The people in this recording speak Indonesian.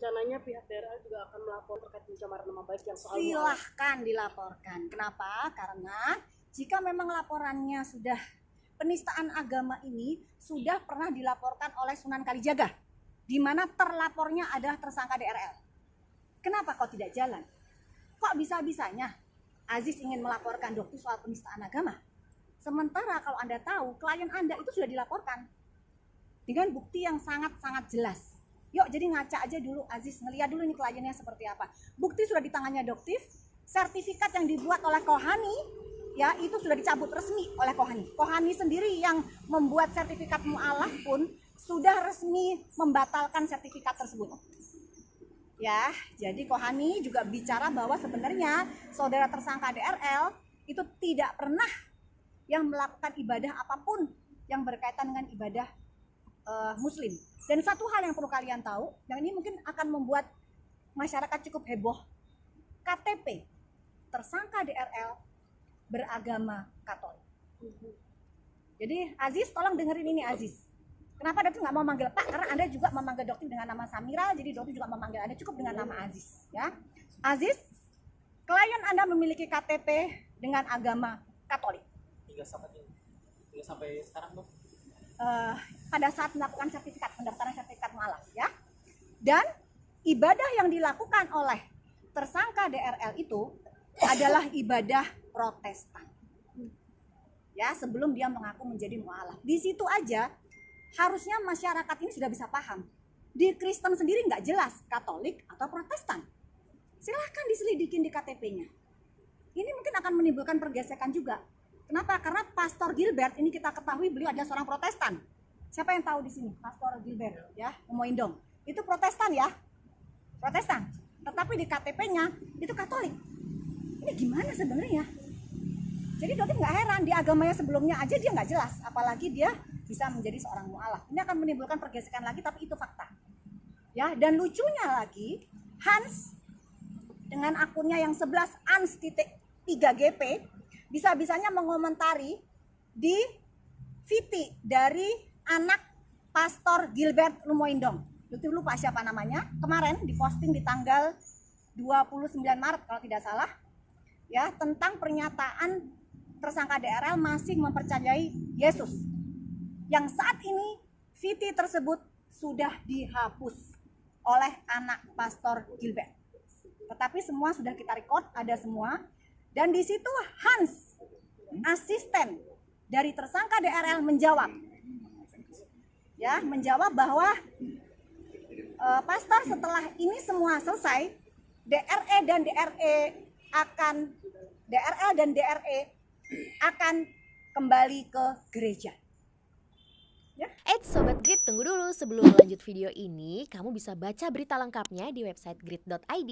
rencananya pihak DRL juga akan melapor terkait pencemaran nama baik yang soal Silahkan dilaporkan. Kenapa? Karena jika memang laporannya sudah penistaan agama ini sudah pernah dilaporkan oleh Sunan Kalijaga, di mana terlapornya adalah tersangka DRL. Kenapa kok tidak jalan? Kok bisa-bisanya Aziz ingin melaporkan dokter soal penistaan agama? Sementara kalau Anda tahu, klien Anda itu sudah dilaporkan dengan bukti yang sangat-sangat jelas. Yuk, jadi ngaca aja dulu Aziz, ngeliat dulu nih kliennya seperti apa. Bukti sudah di tangannya Doktif, sertifikat yang dibuat oleh Kohani, ya itu sudah dicabut resmi oleh Kohani. Kohani sendiri yang membuat sertifikat mu'alaf pun sudah resmi membatalkan sertifikat tersebut. Ya, jadi Kohani juga bicara bahwa sebenarnya saudara tersangka DRL itu tidak pernah yang melakukan ibadah apapun yang berkaitan dengan ibadah Muslim. Dan satu hal yang perlu kalian tahu, dan ini mungkin akan membuat masyarakat cukup heboh, KTP tersangka DRL beragama Katolik. Jadi Aziz, tolong dengerin ini Aziz. Kenapa Dokter nggak mau manggil Pak? Karena Anda juga memanggil Dokter dengan nama Samira, jadi Dokter juga memanggil Anda cukup dengan nama Aziz. Ya, Aziz, klien Anda memiliki KTP dengan agama Katolik. Hingga sampai sekarang Dok? Pada saat melakukan sertifikat, pendaftaran sertifikat mu'alaf, ya. Dan ibadah yang dilakukan oleh tersangka DRL itu adalah ibadah Protestan. Ya, sebelum dia mengaku menjadi mu'alaf. Di situ aja harusnya masyarakat ini sudah bisa paham. Di Kristen sendiri nggak jelas Katolik atau Protestan. Silahkan diselidikin di KTP-nya. Ini mungkin akan menimbulkan pergesekan juga. Kenapa? Karena Pastor Gilbert ini kita ketahui beliau adalah seorang Protestan. Siapa yang tahu di sini? Pastor Gilbert, ya, Umoindong. Itu Protestan ya, Protestan. Tetapi di KTP-nya itu Katolik. Ini gimana sebenarnya? Jadi Dokter nggak heran di agamanya sebelumnya aja dia nggak jelas, apalagi dia bisa menjadi seorang mu'alaf. Ini akan menimbulkan pergesekan lagi, tapi itu fakta. Ya, dan lucunya lagi, Hans dengan akunnya yang 11 ans.3gp bisa-bisanya mengomentari di VT dari anak Pastor Gilbert Lumoindong. Dokter lupa siapa namanya. Kemarin diposting di tanggal 29 Maret kalau tidak salah. Ya, tentang pernyataan tersangka DRL masih mempercayai Yesus. Yang saat ini VT tersebut sudah dihapus oleh anak Pastor Gilbert. Tetapi semua sudah kita record, ada semua. Dan di situ Hans, asisten dari tersangka DRL menjawab. Ya, menjawab bahwa Pastor setelah ini semua selesai, DRL dan DRE akan kembali ke gereja. Ya. Sobat Grit, tunggu dulu. Sebelum lanjut video ini, kamu bisa baca berita lengkapnya di website grit.id.